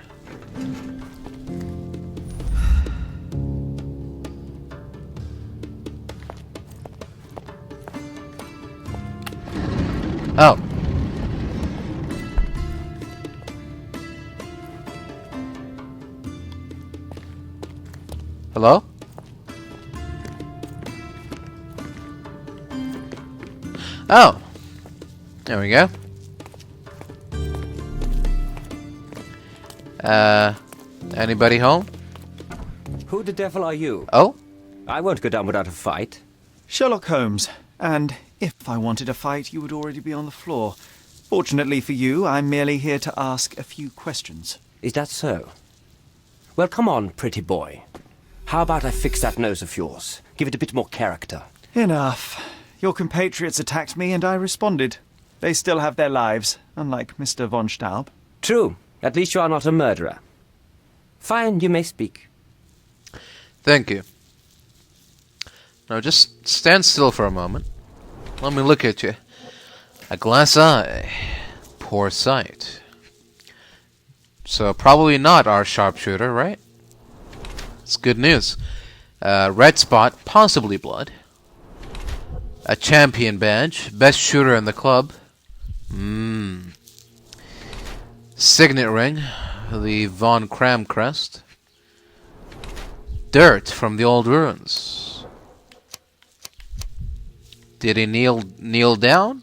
Oh. Hello? Oh. There we go. Anybody home? Who the devil are you? Oh? I won't go down without a fight. Sherlock Holmes, and if I wanted a fight, you would already be on the floor. Fortunately for you, I'm merely here to ask a few questions. Is that so? Well, come on, pretty boy. How about I fix that nose of yours? Give it a bit more character. Enough. Your compatriots attacked me and I responded. They still have their lives, unlike Mr. von Staub. True. At least you are not a murderer. Fine, you may speak. Thank you. Now just stand still for a moment. Let me look at you. A glass eye. Poor sight. So probably not our sharpshooter, right? It's good news. Red spot, possibly blood. A champion badge. Best shooter in the club. Signet ring. The Von Kram crest. Dirt from the old ruins. Did he kneel down?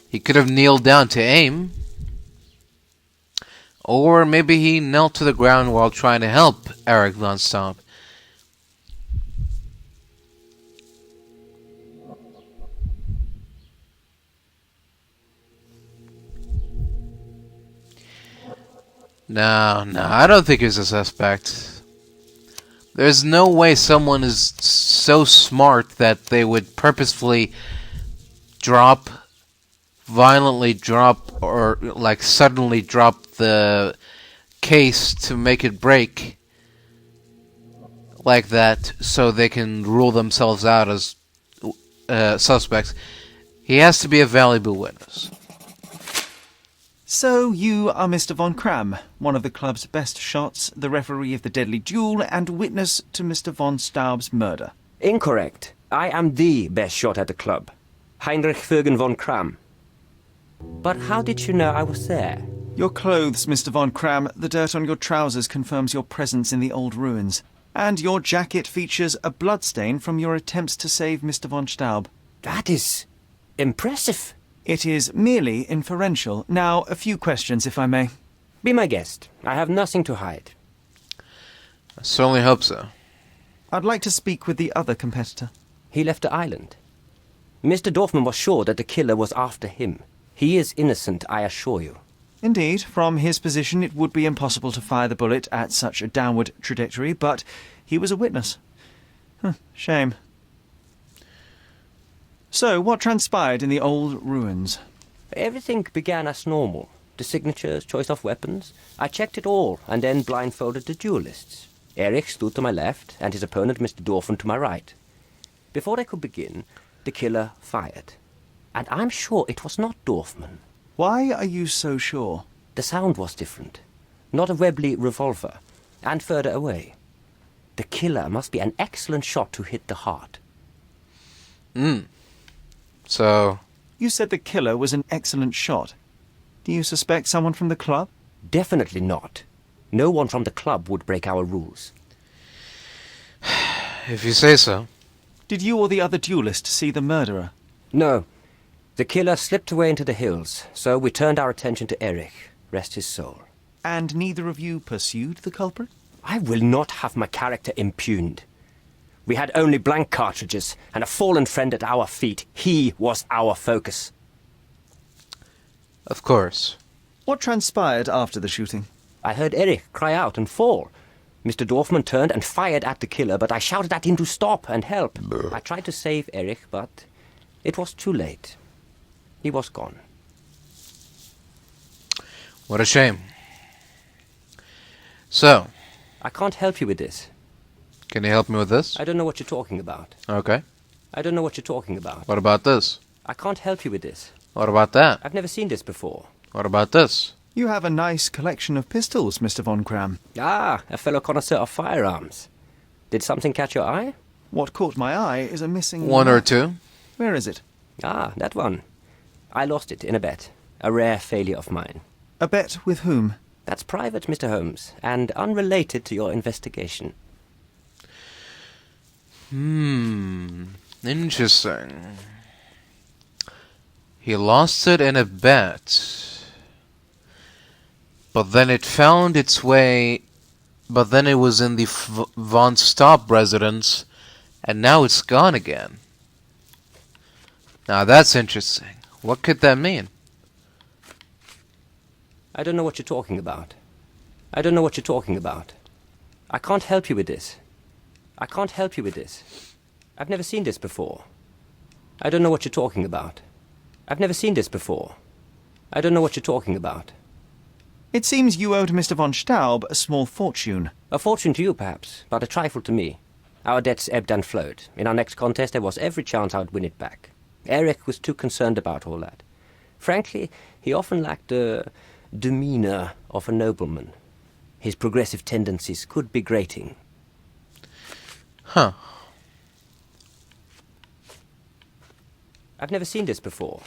He could have kneeled down to aim. Or maybe he knelt to the ground while trying to help Eric von Staub. No, I don't think he's a suspect. There's no way someone is so smart that they would purposefully violently drop, or like suddenly drop the case to make it break like that so they can rule themselves out as suspects. He has to be a valuable witness. So you are Mr. von Kram, one of the club's best shots, the referee of the deadly duel, and witness to Mr. von Staub's murder. Incorrect. I am the best shot at the club. Heinrich Vögen von Kram. But how did you know I was there? Your clothes, Mr. von Kram, the dirt on your trousers confirms your presence in the old ruins. And your jacket features a bloodstain from your attempts to save Mr. von Staub. That is impressive. It is merely inferential. Now, a few questions, if I may. Be my guest. I have nothing to hide. I certainly hope so. I'd like to speak with the other competitor. He left the island. Mr. Dorfman was sure that the killer was after him. He is innocent, I assure you. Indeed, from his position it would be impossible to fire the bullet at such a downward trajectory, but he was a witness. Shame. So, what transpired in the old ruins? Everything began as normal. The signatures, choice of weapons. I checked it all, and then blindfolded the duelists. Erich stood to my left, and his opponent, Mr. Dorfman, to my right. Before they could begin, the killer fired. And I'm sure it was not Dorfman. Why are you so sure? The sound was different. Not a Webley revolver. And further away. The killer must be an excellent shot to hit the heart. So... You said the killer was an excellent shot. Do you suspect someone from the club? Definitely not. No one from the club would break our rules. If you say so. Did you or the other duelist see the murderer? No. The killer slipped away into the hills, so we turned our attention to Erich. Rest his soul. And neither of you pursued the culprit? I will not have my character impugned. We had only blank cartridges, and a fallen friend at our feet. He was our focus. Of course. What transpired after the shooting? I heard Erich cry out and fall. Mr. Dorfman turned and fired at the killer, but I shouted at him to stop and help. I tried to save Erich, but it was too late. He was gone. What a shame. So... I can't help you with this. Can you help me with this? I don't know what you're talking about. Okay. I don't know what you're talking about. What about this? I can't help you with this. What about that? I've never seen this before. What about this? You have a nice collection of pistols, Mr. von Kram. Ah, a fellow connoisseur of firearms. Did something catch your eye? What caught my eye is a missing... One or two. Where is it? Ah, that one. I lost it in a bet. A rare failure of mine. A bet with whom? That's private, Mr. Holmes, and unrelated to your investigation. Interesting. He lost it in a bet. But then it found its way but then it was in the von Staub residence, and now it's gone again. Now that's interesting. What could that mean? I don't know what you're talking about. I don't know what you're talking about. I can't help you with this. I can't help you with this. I've never seen this before. I don't know what you're talking about. I've never seen this before. I don't know what you're talking about. It seems you owed Mr. von Staub a small fortune. A fortune to you, perhaps, but a trifle to me. Our debts ebbed and flowed. In our next contest, there was every chance I would win it back. Eric was too concerned about all that. Frankly, he often lacked the demeanor of a nobleman. His progressive tendencies could be grating. Huh. I've never seen this before.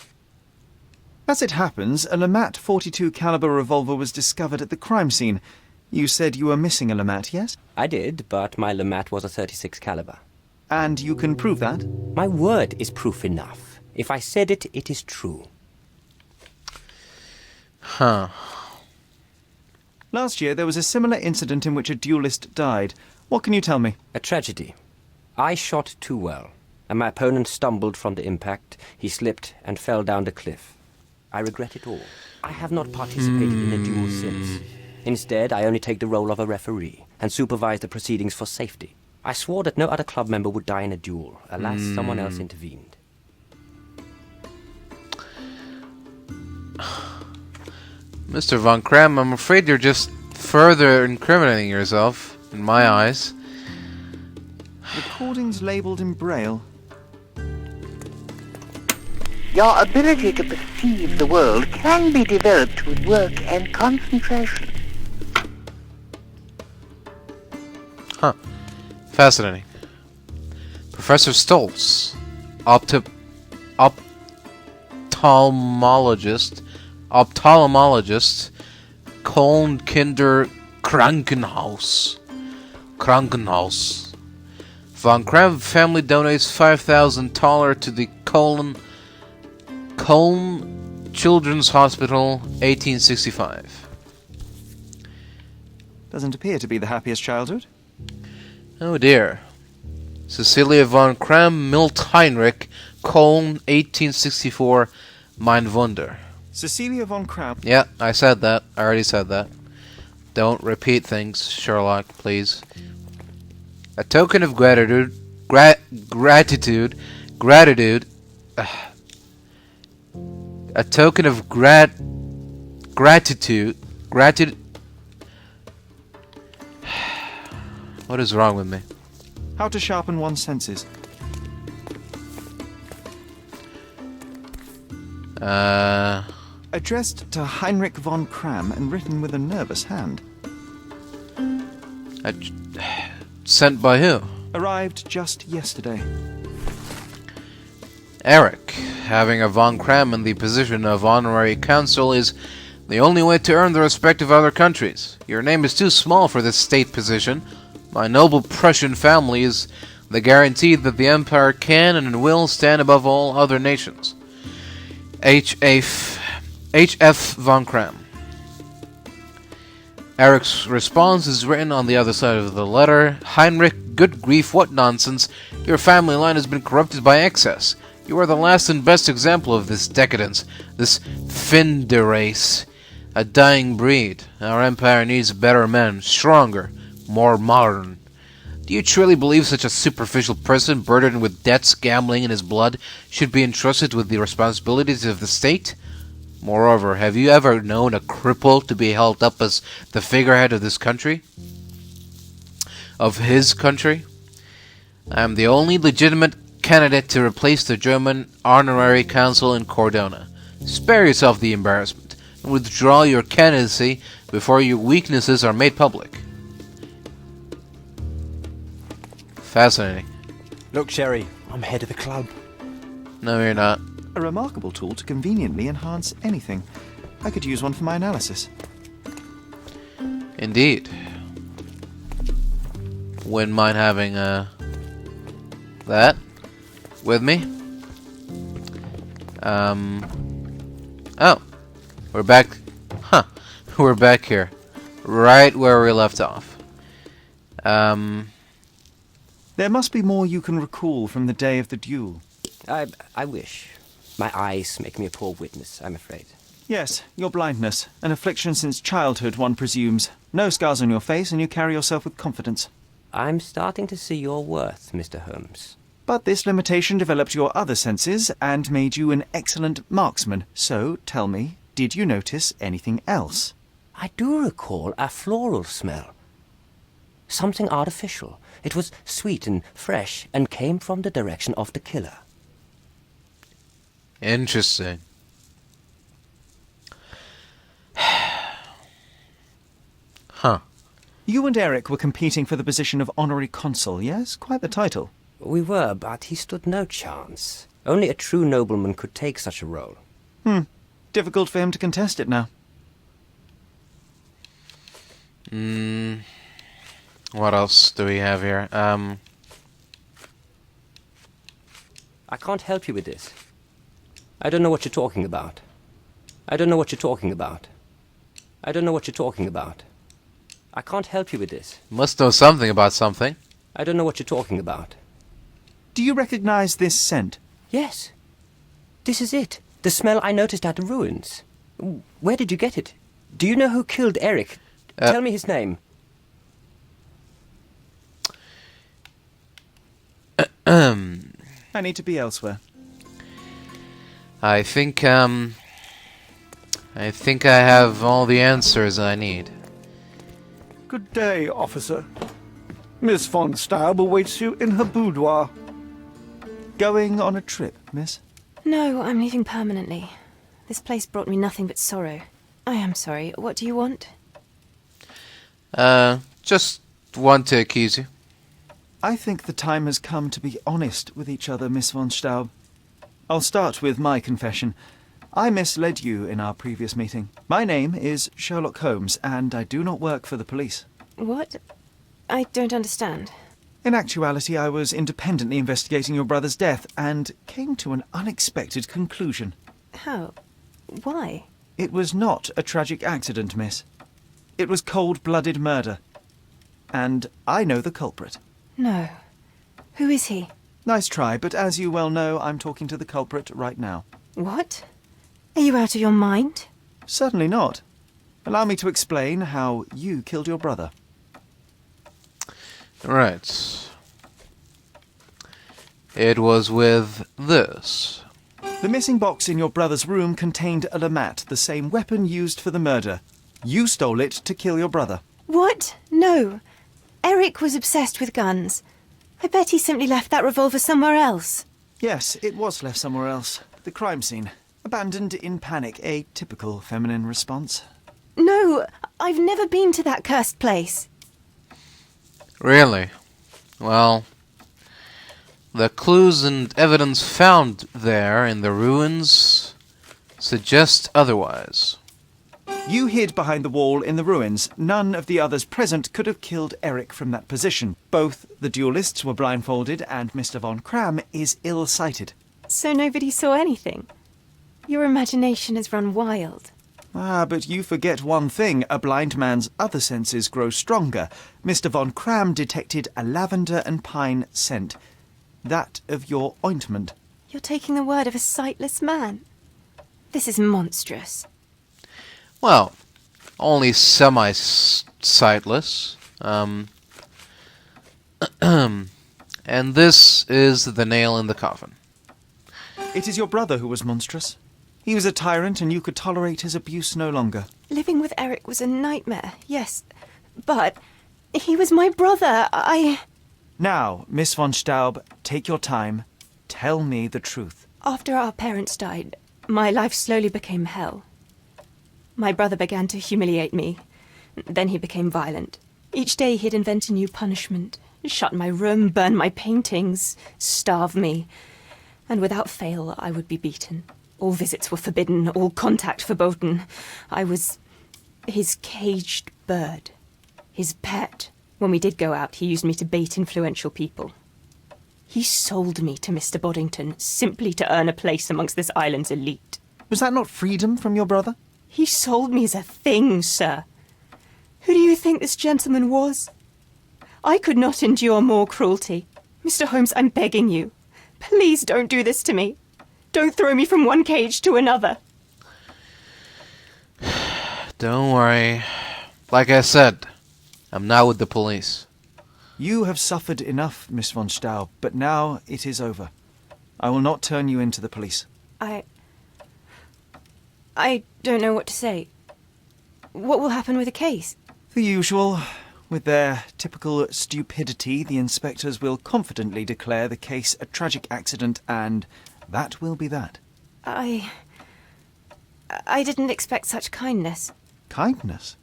As it happens, a Lamat .42 caliber revolver was discovered at the crime scene. You said you were missing a Lamat, yes? I did, but my Lamat was a .36 caliber. And you can prove that? My word is proof enough. If I said it, it is true. Huh. Last year, there was a similar incident in which a duelist died. What can you tell me? A tragedy. I shot too well, and my opponent stumbled from the impact. He slipped and fell down the cliff. I regret it all. I have not participated in a duel since. Instead, I only take the role of a referee and supervise the proceedings for safety. I swore that no other club member would die in a duel. Alas, someone else intervened. Mr. Von Kram, I'm afraid you're just further incriminating yourself, in my eyes. Recordings labelled in Braille. Your ability to perceive the world can be developed with work and concentration. Huh. Fascinating. Professor Stoltz, ophthalmologist, Kinder Krankenhaus. Von Kram family donates $5,000 to the Köln Children's Hospital, 1865. Doesn't appear to be the happiest childhood. Oh dear. Cecilia von Kram Milt Heinrich, Köln, 1864, Mein Wunder. Cecilia von Kram. Yeah, I said that. I already said that. Don't repeat things, Sherlock, please. A token of gratitude. A token of gratitude. What is wrong with me? How to sharpen one's senses. Addressed to Heinrich von Kram and written with a nervous hand. Sent by who? Arrived just yesterday. Eric, having a von Kram in the position of honorary consul is the only way to earn the respect of other countries. Your name is too small for this state position. My noble Prussian family is the guarantee that the Empire can and will stand above all other nations. H.F. von Kram. Eric's response is written on the other side of the letter. Heinrich, good grief, what nonsense. Your family line has been corrupted by excess. You are the last and best example of this decadence, this fin de race, a dying breed. Our empire needs better men, stronger, more modern. Do you truly believe such a superficial person, burdened with debts, gambling in his blood, should be entrusted with the responsibilities of the state? Moreover, have you ever known a cripple to be held up as the figurehead of this country? Of his country? I am the only legitimate candidate to replace the German honorary consul in Cordona. Spare yourself the embarrassment, and withdraw your candidacy before your weaknesses are made public. Fascinating. Look, Sherry, I'm head of the club. No, you're not. A remarkable tool to conveniently enhance anything. I could use one for my analysis. Indeed. Wouldn't mind having that with me. Oh, we're back. Huh, we're back here, right where we left off. There must be more you can recall from the day of the duel. I wish. My eyes make me a poor witness, I'm afraid. Yes, your blindness. An affliction since childhood, one presumes. No scars on your face, and you carry yourself with confidence. I'm starting to see your worth, Mr. Holmes. But this limitation developed your other senses and made you an excellent marksman. So, tell me, did you notice anything else? I do recall a floral smell. Something artificial. It was sweet and fresh and came from the direction of the killer. Interesting. Huh. You and Eric were competing for the position of honorary consul, yes? Quite the title. We were, but he stood no chance. Only a true nobleman could take such a role. Difficult for him to contest it now. What else do we have here? I can't help you with this. I don't know what you're talking about. I don't know what you're talking about. I don't know what you're talking about. I can't help you with this. Must know something about something. I don't know what you're talking about. Do you recognize this scent? Yes. This is it. The smell I noticed at the ruins. Where did you get it? Do you know who killed Eric? Tell me his name. I need to be elsewhere. I think I have all the answers I need. Good day, officer. Miss von Staub awaits you in her boudoir. Going on a trip, miss? No, I'm leaving permanently. This place brought me nothing but sorrow. I am sorry. What do you want? Just want to accuse you. I think the time has come to be honest with each other, Miss von Staub. I'll start with my confession. I misled you in our previous meeting. My name is Sherlock Holmes, and I do not work for the police. What? I don't understand. In actuality, I was independently investigating your brother's death, and came to an unexpected conclusion. How? Why? It was not a tragic accident, miss. It was cold-blooded murder. And I know the culprit. No. Who is he? Nice try, but as you well know, I'm talking to the culprit right now. What? Are you out of your mind? Certainly not. Allow me to explain how you killed your brother. Right. It was with this. The missing box in your brother's room contained a lamat, the same weapon used for the murder. You stole it to kill your brother. What? No. Eric was obsessed with guns. I bet he simply left that revolver somewhere else. Yes, it was left somewhere else. The crime scene. Abandoned in panic, a typical feminine response. No, I've never been to that cursed place. Really? Well, the clues and evidence found there in the ruins suggest otherwise. You hid behind the wall in the ruins. None of the others present could have killed Eric from that position. Both the duelists were blindfolded, and Mr. von Cram is ill-sighted. So nobody saw anything? Your imagination has run wild. Ah, but you forget one thing. A blind man's other senses grow stronger. Mr. von Cram detected a lavender and pine scent. That of your ointment. You're taking the word of a sightless man. This is monstrous. Well, only semi-sightless. And this is the nail in the coffin. It is your brother who was monstrous. He was a tyrant, and you could tolerate his abuse no longer. Living with Eric was a nightmare, yes. But he was my brother. Now, Miss von Staub, take your time. Tell me the truth. After our parents died, my life slowly became hell. My brother began to humiliate me. Then he became violent. Each day he'd invent a new punishment. Shut my room, burn my paintings, starve me. And without fail, I would be beaten. All visits were forbidden, all contact verboten. I was his caged bird, his pet. When we did go out, he used me to bait influential people. He sold me to Mr. Boddington simply to earn a place amongst this island's elite. Was that not freedom from your brother? He sold me as a thing, sir. Who do you think this gentleman was? I could not endure more cruelty. Mr. Holmes, I'm begging you. Please don't do this to me. Don't throw me from one cage to another. Don't worry. Like I said, I'm now with the police. You have suffered enough, Miss von Staub, but now it is over. I will not turn you in to the police. I don't know what to say. What will happen with the case? The usual. With their typical stupidity, the inspectors will confidently declare the case a tragic accident, and that will be that. I didn't expect such kindness. Kindness?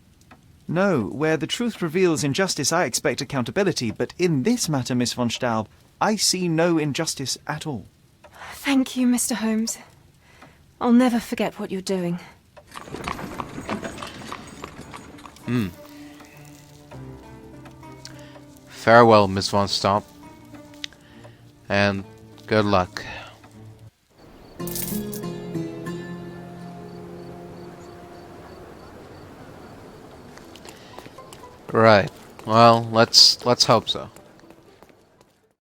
No, where the truth reveals injustice, I expect accountability, but in this matter, Miss von Staub, I see no injustice at all. Thank you, Mr. Holmes. I'll never forget what you're doing. Farewell, Miss von Staub. And good luck. Right. Well, let's hope so.